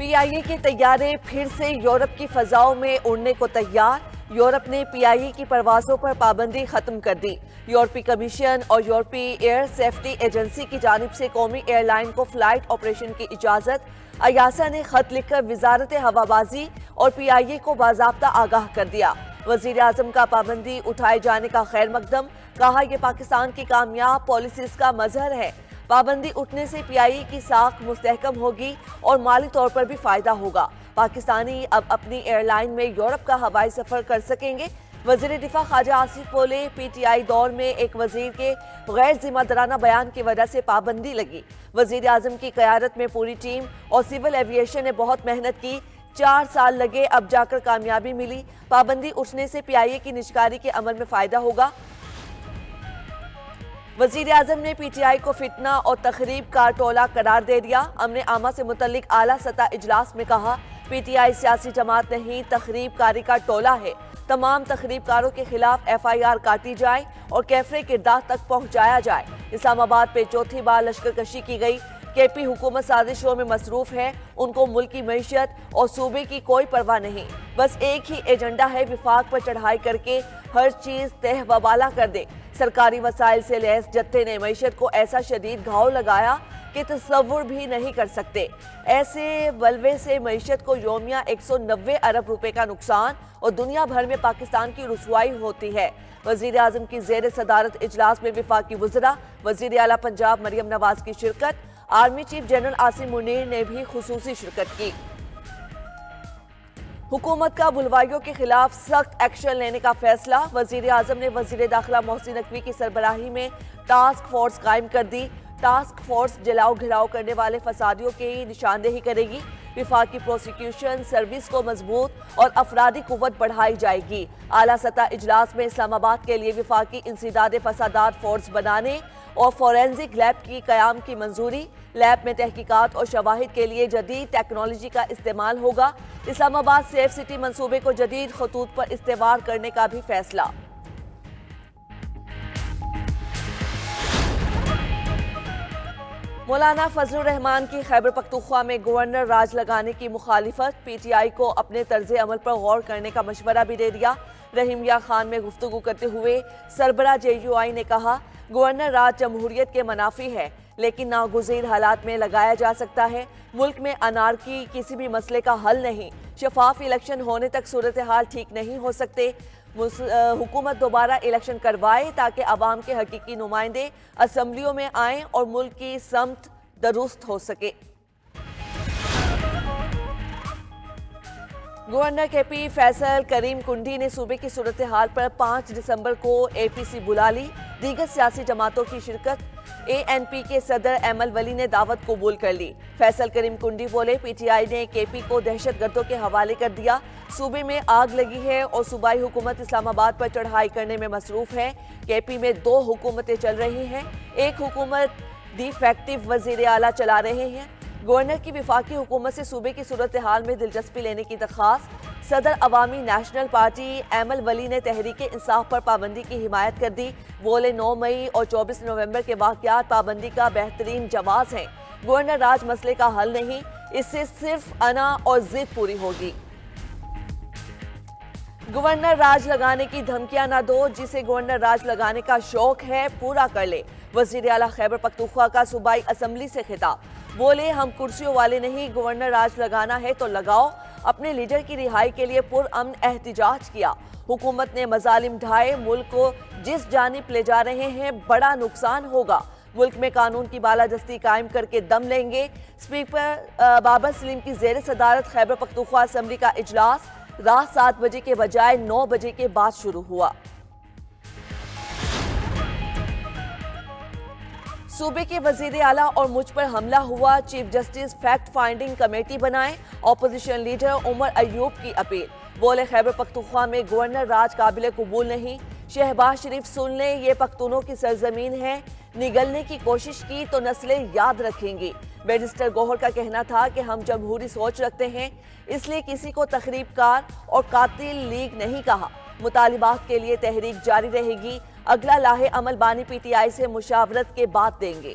پی آئی اے کے طیارے پھر سے یورپ کی فضاؤں میں اڑنے کو تیار۔ یورپ نے پی آئی اے کی پروازوں پر پابندی ختم کر دی۔ یورپی کمیشن اور یورپی ایئر سیفٹی ایجنسی کی جانب سے قومی ایئر لائن کو فلائٹ آپریشن کی اجازت۔ ایاسا نے خط لکھ کر وزارت ہوابازی اور پی آئی اے کو باضابطہ آگاہ کر دیا۔ وزیر اعظم کا پابندی اٹھائے جانے کا خیر مقدم، کہا یہ پاکستان کی کامیاب پالیسیز کا مظہر ہے۔ پابندی اٹھنے سے پی آئی اے کی ساکھ مستحکم ہوگی اور مالی طور پر بھی فائدہ ہوگا۔ پاکستانی اب اپنی ایئر لائن میں یورپ کا ہوائی سفر کر سکیں گے۔ وزیر دفاع خواجہ آصف بولے، پی ٹی آئی دور میں ایک وزیر کے غیر ذمہ دارانہ بیان کی وجہ سے پابندی لگی۔ وزیر اعظم کی قیادت میں پوری ٹیم اور سول ایوییشن نے بہت محنت کی، 4 سال لگے، اب جا کر کامیابی ملی۔ پابندی اٹھنے سے پی آئی اے کی نجکاری کے عمل میں فائدہ ہوگا۔ وزیر اعظم نے پی ٹی آئی کو فتنہ اور تخریب کا ٹولہ قرار دے دیا۔ امن عامہ سے متعلق اعلیٰ سطح اجلاس میں کہا، پی ٹی آئی سیاسی جماعت نہیں، تخریب کاری کا ٹولہ ہے۔ تمام تخریب کاروں کے خلاف ایف آئی آر کاٹی جائے اور کیفرے کردار تک پہنچایا جائے۔ اسلام آباد پہ چوتھی بار لشکر کشی کی گئی۔ کے پی حکومت سازشوں میں مصروف ہے، ان کو ملک کی معیشت اور صوبے کی کوئی پرواہ نہیں۔ بس ایک ہی ایجنڈا ہے، وفاق پر چڑھائی کر کے ہر چیز تہ و بالا کر دے۔ سرکاری وسائل سے لیس جتھے نے معیشت کو ایسا شدید گھاؤ لگایا کہ تصور بھی نہیں کر سکتے۔ ایسے بلوے سے معیشت کو یومیہ 190 ارب روپے کا نقصان اور دنیا بھر میں پاکستان کی رسوائی ہوتی ہے۔ وزیر اعظم کی زیر صدارت اجلاس میں وفاقی وزراء، وزیر اعلیٰ پنجاب مریم نواز کی شرکت۔ Army chief general Asim Munir نے بھی خصوصی شرکت کی۔ حکومت کا بلوائیوں کے خلاف سخت ایکشن لینے کا فیصلہ، وزیر اعظم نے وزیر داخلہ محسن نقوی کی سربراہی میں ٹاسک فورس قائم کر دی۔ ٹاسک فورس جلاؤ گھراؤ کرنے والے فسادیوں کی نشاندہی کرے گی۔ وفاقی پروسیکیوشن سروس کو مضبوط اور افرادی قوت بڑھائی جائے گی۔ اعلیٰ سطح اجلاس میں اسلام آباد کے لیے وفاقی انسداد فسادات فورس بنانے اور فورینزک لیب کی قیام کی منظوری۔ لیب میں تحقیقات اور شواہد کے لیے جدید ٹیکنالوجی کا استعمال ہوگا۔ اسلام آباد سیف سٹی منصوبے کو جدید خطوط پر استوار کرنے کا بھی فیصلہ۔ مولانا فضل الرحمان کی خیبر پختونخوا میں گورنر راج لگانے کی مخالفت، پی ٹی آئی کو اپنے طرز عمل پر غور کرنے کا مشورہ بھی دے دیا۔ رحیم یا خان میں گفتگو کرتے ہوئے سربراہ جے یو آئی نے کہا، گورنر راج جمہوریت کے منافی ہے لیکن ناگزیر حالات میں لگایا جا سکتا ہے۔ ملک میں انارکی کسی بھی مسئلے کا حل نہیں۔ شفاف الیکشن ہونے تک صورتحال ٹھیک نہیں ہو سکتے۔ حکومت دوبارہ الیکشن کروائے تاکہ عوام کے حقیقی نمائندے اسمبلیوں میں آئیں اور ملک کی سمت درست ہو سکے۔ گورنر کے پی فیصل کریم کنڈی نے صوبے کی صورتحال پر 5 دسمبر کو اے پی سی بلا لی۔ دیگر سیاسی جماعتوں کی شرکت۔ اے این پی کے صدر ایمل ولی نے دعوت قبول کر لی۔ فیصل کریم کنڈی بولے، پی ٹی آئی نے کے پی کو دہشت گردوں کے حوالے کر دیا۔ صوبے میں آگ لگی ہے اور صوبائی حکومت اسلام آباد پر چڑھائی کرنے میں مصروف ہے۔ کے پی میں 2 حکومتیں چل رہی ہیں، ایک حکومت ڈی فیکٹو وزیر اعلیٰ چلا رہے ہیں۔ گورنر کی وفاقی حکومت سے صوبے کی صورتحال میں دلچسپی لینے کی درخواست۔ صدر عوامی نیشنل پارٹی ایمل ولی نے تحریک انصاف پر پابندی کی حمایت کر دی۔ بولے 9 مئی اور 24 نومبر کے واقعات پابندی کا بہترین جواز ہیں۔ گورنر راج مسئلے کا حل نہیں، اس سے صرف انا اور ضد پوری ہوگی۔ گورنر راج لگانے کی دھمکیاں نہ دو، جسے گورنر راج لگانے کا شوق ہے پورا کر لے۔ وزیر اعلیٰ خیبر پختونخوا کا صوبائی اسمبلی سے خطاب۔ بولے، ہم کرسیوں والے نہیں، گورنر راج لگانا ہے تو لگاؤ۔ اپنے لیڈر کی رہائی کے لیے پرامن احتجاج کیا۔ حکومت نے مظالم ڈھائے، ملک کو جس جانب لے جا رہے ہیں بڑا نقصان ہوگا۔ ملک میں قانون کی بالادستی قائم کر کے دم لیں گے۔ اسپیکر بابر سلیم کی زیر صدارت خیبر پختونخوا اسمبلی کا اجلاس رات 7 بجے کے بجائے 9 بجے کے بعد شروع ہوا۔ صوبے کے وزیر اعلیٰ اور مجھ پر حملہ ہوا، chief justice fact finding committee بنائیں، اپوزیشن لیڈر عمر ایوب کی اپیل۔ بولے، خیبر پختونخوا میں گورنر راج قابل قبول نہیں۔ شہباز شریف سن لیں، یہ پختونوں کی سرزمین ہے، نگلنے کی کوشش کی تو نسلیں یاد رکھیں گی۔ بیرسٹر گوہر کا کہنا تھا کہ ہم جمہوری سوچ رکھتے ہیں، اس لیے کسی کو تخریب کار اور قاتل لیگ نہیں کہا۔ مطالبات کے لیے تحریک جاری رہے گی۔ اگلا لاہے عمل بانی پی ٹی آئی سے مشاورت کے بعد دیں گے۔